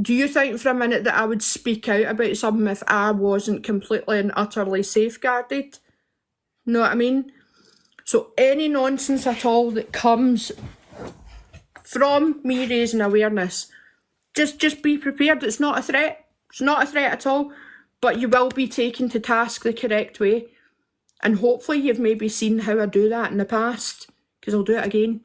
Do you think for a minute that I would speak out about something if I wasn't completely and utterly safeguarded? Know what I mean? So any nonsense at all that comes from me raising awareness, just be prepared. It's not a threat. It's not a threat at all. But you will be taken to task the correct way. And hopefully you've maybe seen how I do that in the past, because I'll do it again.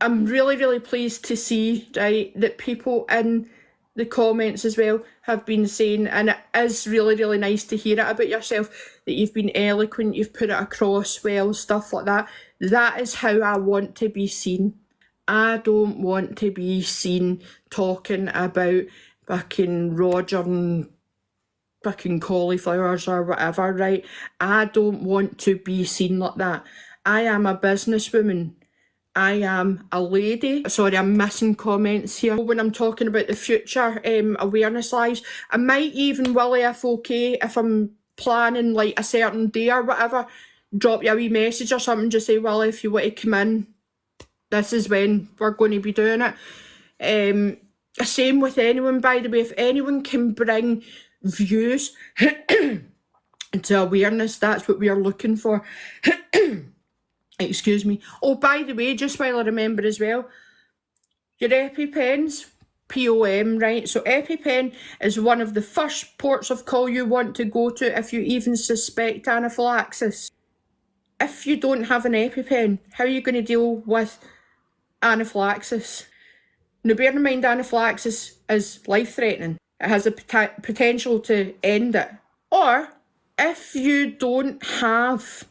I'm really, really pleased to see, right, that people in the comments as well have been saying, and it is really, really nice to hear it about yourself, that you've been eloquent, you've put it across well, stuff like that. That is how I want to be seen. I don't want to be seen talking about fucking Roger and fucking cauliflowers or whatever, right? I don't want to be seen like that. I am a businesswoman. I am a lady. Sorry, I'm missing comments here. When I'm talking about the future awareness lives, I might even, Willie, if okay, if I'm planning like a certain day or whatever, drop you a wee message or something, just say, Willie, if you want to come in, this is when we're going to be doing it. Same with anyone, by the way. If anyone can bring views to awareness, that's what we are looking for. Excuse me. Oh, by the way, just while I remember as well, your EpiPens, POM, right? So EpiPen is one of the first ports of call you want to go to if you even suspect anaphylaxis. If you don't have an EpiPen, how are you going to deal with anaphylaxis? Now, bear in mind, anaphylaxis is life-threatening. It has a potential to end it. Or, if you don't have,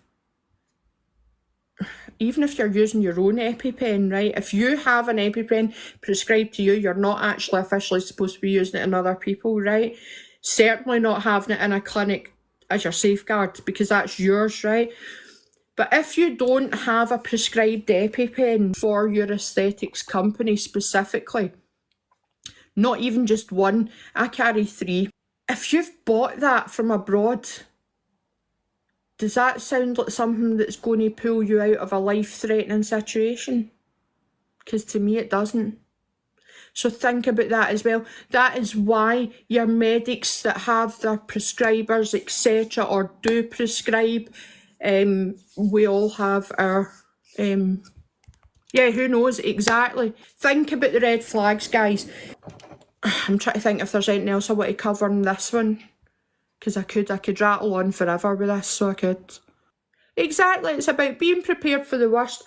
even if you're using your own EpiPen, right? If you have an EpiPen prescribed to you, you're not actually officially supposed to be using it in other people, right? Certainly not having it in a clinic as your safeguard, because that's yours, right? But if you don't have a prescribed EpiPen for your aesthetics company specifically, not even just one, I carry 3. If you've bought that from abroad, does that sound like something that's going to pull you out of a life-threatening situation? Because to me it doesn't. So think about that as well. That is why your medics that have their prescribers, etc., or do prescribe, we all have our, yeah, who knows exactly. Think about the red flags, guys. I'm trying to think if there's anything else I want to cover in this one, because I could rattle on forever with this, so I could. Exactly, it's about being prepared for the worst.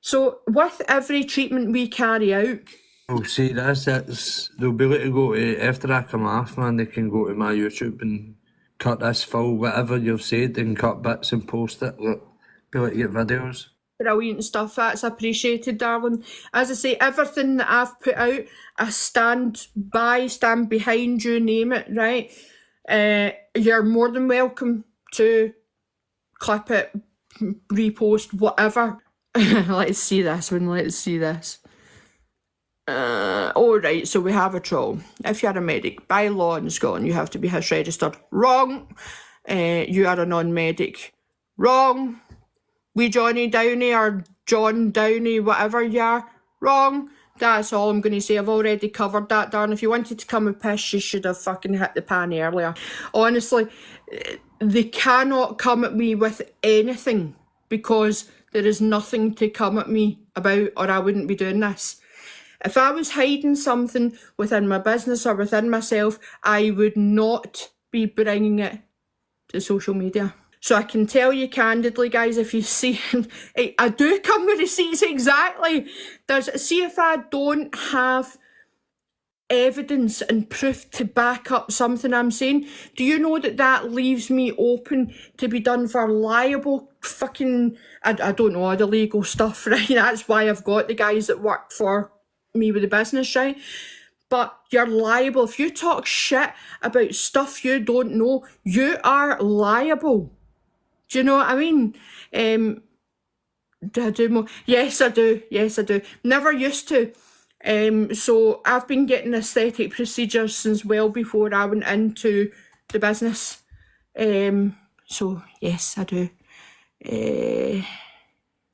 So with every treatment we carry out, I'll say this, they'll be able to go to, after I come off, man, they can go to my YouTube and cut this full, whatever you've said, and cut bits and post it. Look, be able to get videos. brilliant stuff, that's appreciated, darling. As I say, everything that I've put out, I stand behind you, name it, right? You're more than welcome to clip it, repost, whatever. Let's see this one, let's see this. Alright, so we have a troll. If you're a medic, by law in Scotland, you have to be HIS registered. Wrong. You are a non-medic. Wrong. We Johnny Downey or John Downey, whatever you are. Wrong. That's all I'm going to say. I've already covered that, darn. If you wanted to come and piss, you should have fucking hit the pan earlier. Honestly, they cannot come at me with anything, because there is nothing to come at me about, or I wouldn't be doing this. If I was hiding something within my business or within myself, I would not be bringing it to social media. So I can tell you candidly, guys, if you see, I do come with receipts, exactly. See, if I don't have evidence and proof to back up something I'm saying, do you know that leaves me open to be done for liable fucking, I don't know, all the legal stuff, right? That's why I've got the guys that work for me with the business, right? But you're liable. If you talk shit about stuff you don't know, you are liable. Do you know what I mean? Do I do more? Yes, I do. Yes, I do. Never used to. So I've been getting aesthetic procedures since well before I went into the business. So yes, I do.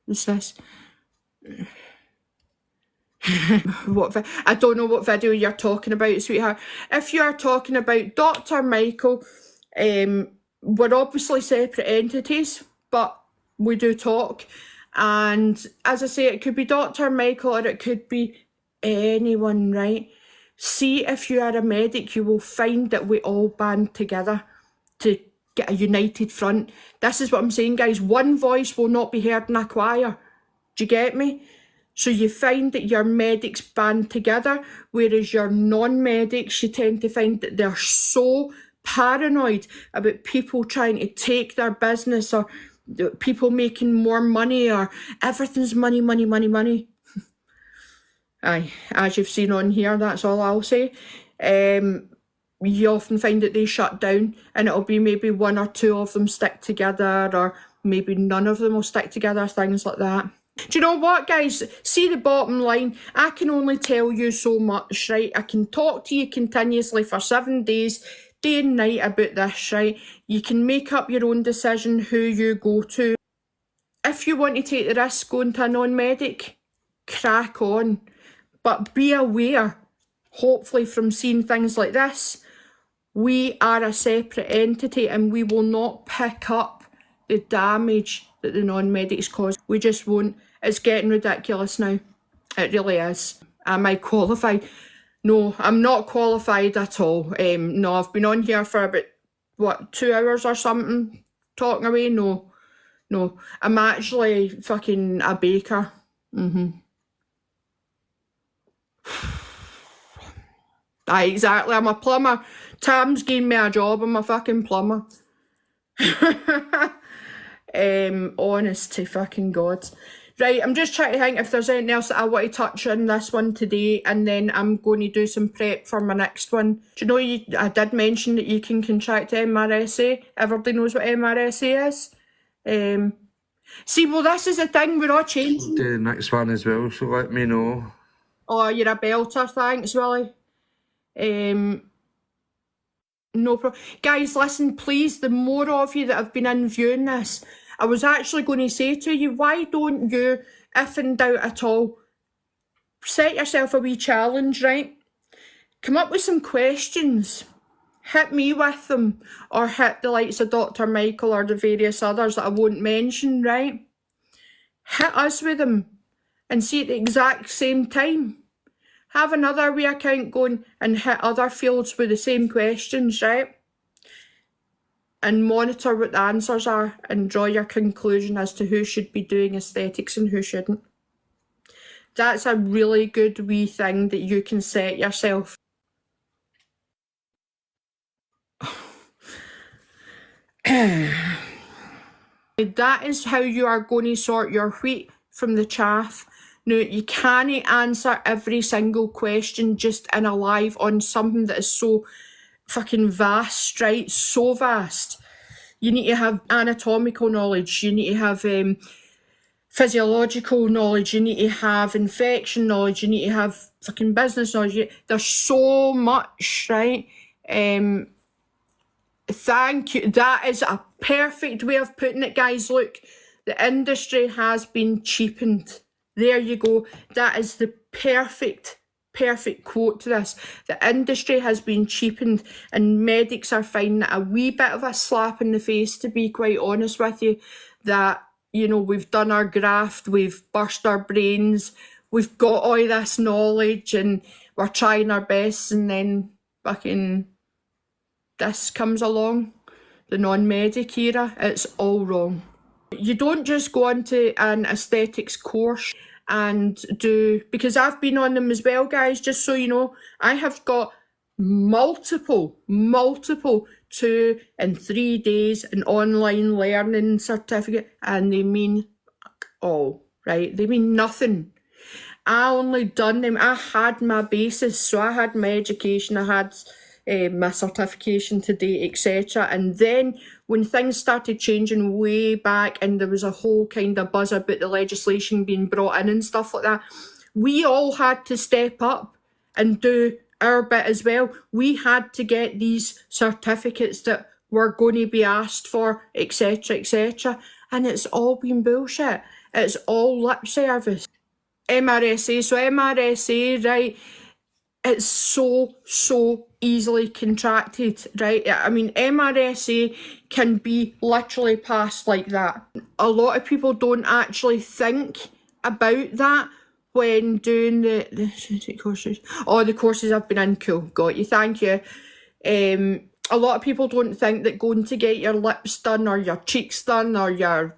What's this? I don't know what video you're talking about, sweetheart. If you are talking about Dr. Michael, we're obviously separate entities, but we do talk. And as I say, it could be Dr. Michael or it could be anyone, right? See, if you are a medic, you will find that we all band together to get a united front. This is what I'm saying, guys. One voice will not be heard in a choir. Do you get me? So you find that your medics band together, whereas your non-medics, you tend to find that they're so paranoid about people trying to take their business or people making more money or everything's money, money, money, money. Aye, as you've seen on here, that's all I'll say. You often find that they shut down and it'll be maybe one or two of them stick together or maybe none of them will stick together, things like that. Do you know what, guys? See the bottom line? I can only tell you so much, right? I can talk to you continuously for 7 days, day and night about this, right? You can make up your own decision who you go to. If you want to take the risk going to a non-medic, crack on. But be aware, hopefully from seeing things like this, we are a separate entity and we will not pick up the damage that the non-medics cause. We just won't. It's getting ridiculous now. It really is. Am I qualified? No, I'm not qualified at all. No, I've been on here for about, what, 2 hours or something, talking away. No, I'm actually fucking a baker. Aye, exactly. I'm a plumber. Tam's giving me a job. I'm a fucking plumber. Honest to fucking God. Right, I'm just trying to think if there's anything else that I want to touch on this one today, and then I'm going to do some prep for my next one. Do you know I did mention that you can contract MRSA? Everybody knows what MRSA is? See, well, this is the thing, we're all changing. Do the next one as well, so let me know. Oh, you're a belter, thanks, Willie. No problem. Guys, listen, please, the more of you that have been in viewing this, I was actually going to say to you, why don't you, if in doubt at all, set yourself a wee challenge, right? Come up with some questions. Hit me with them, or hit the likes of Dr. Michael or the various others that I won't mention, right? Hit us with them and see at the exact same time. Have another wee account going and hit other fields with the same questions, right? And monitor what the answers are and draw your conclusion as to who should be doing aesthetics and who shouldn't. That's a really good wee thing that you can set yourself. That is how you are going to sort your wheat from the chaff. Now, you can't answer every single question just in a live on something that is so fucking vast, right? So vast. You need to have anatomical knowledge. You need to have physiological knowledge. You need to have infection knowledge. You need to have fucking business knowledge. There's so much, right? Thank you. That is a perfect way of putting it, guys. Look, the industry has been cheapened. There you go. That is the perfect quote to this. The industry has been cheapened and medics are finding it a wee bit of a slap in the face, to be quite honest with you, that, you know, we've done our graft, we've burst our brains, we've got all this knowledge and we're trying our best, and then fucking this comes along, the non-medic era. It's all wrong. You don't just go onto an aesthetics course and do, because I've been on them as well, guys, just so you know. I have got multiple 2 and 3 days an online learning certificate, and they mean all, right? They mean nothing. I only done them, I had my basis, so I had my education, I had my certification to date, etc. And then when things started changing way back and there was a whole kind of buzz about the legislation being brought in and stuff like that, we all had to step up and do our bit as well. We had to get these certificates that were going to be asked for, etc., etc. And it's all been bullshit. It's all lip service. MRSA. So MRSA, right, it's so easily contracted, right? I mean, MRSA can be literally passed like that. A lot of people don't actually think about that when doing the courses. Oh, the courses I've been in, cool, got you, thank you. A lot of people don't think that going to get your lips done or your cheeks done or your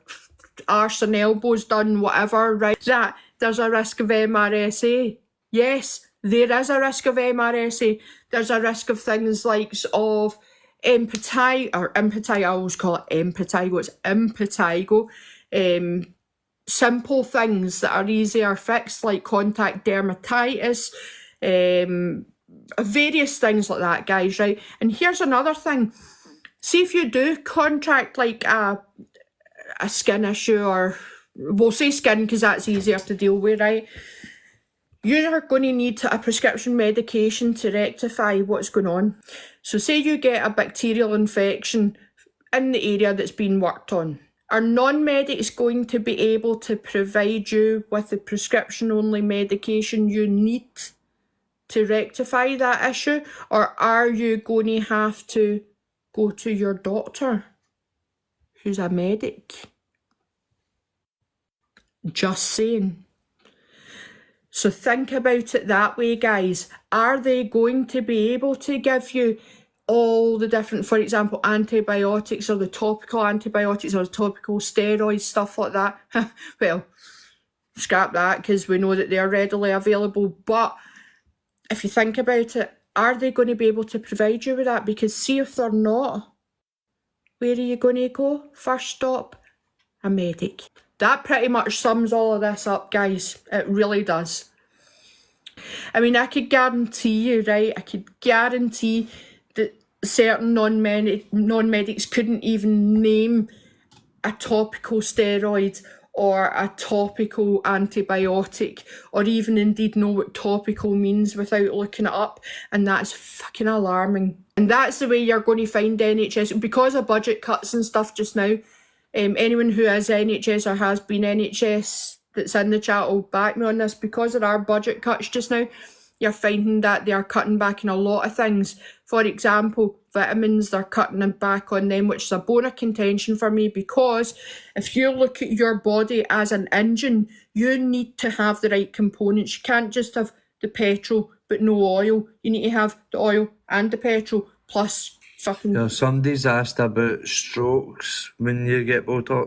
arse and elbows done, whatever, right, that there's a risk of MRSA. Yes, there is a risk of MRSA. There's a risk of things like of impetigo, I always call it impetigo, it's impetigo. Simple things that are easier fixed, like contact dermatitis, various things like that, guys, right? And here's another thing. See if you do contract like a skin issue, or we'll say skin because that's easier to deal with, right? You're going to need a prescription medication to rectify what's going on. So say you get a bacterial infection in the area that's been worked on. Are non-medics going to be able to provide you with the prescription-only medication you need to rectify that issue? Or are you going to have to go to your doctor, who's a medic? Just saying. So think about it that way, guys. Are they going to be able to give you all the different, for example, antibiotics or the topical antibiotics or the topical steroids, stuff like that? Well, scrap that because we know that they are readily available. But if you think about it, are they going to be able to provide you with that? Because see if they're not, where are you going to go? First stop, a medic. That pretty much sums all of this up, guys. It really does. I mean, I could guarantee you, right? I could guarantee that certain non-medics couldn't even name a topical steroid or a topical antibiotic, or even indeed know what topical means without looking it up, and that's fucking alarming. And that's the way you're going to find NHS, because of budget cuts and stuff just now. Anyone who is NHS or has been NHS that's in the chat will back me on this. Because there are budget cuts just now, you're finding that they are cutting back on a lot of things. For example, vitamins, they're cutting back on them, which is a bone of contention for me, because if you look at your body as an engine, you need to have the right components. You can't just have the petrol but no oil. You need to have the oil and the petrol plus fucking... Somebody's asked about strokes when you get Botox.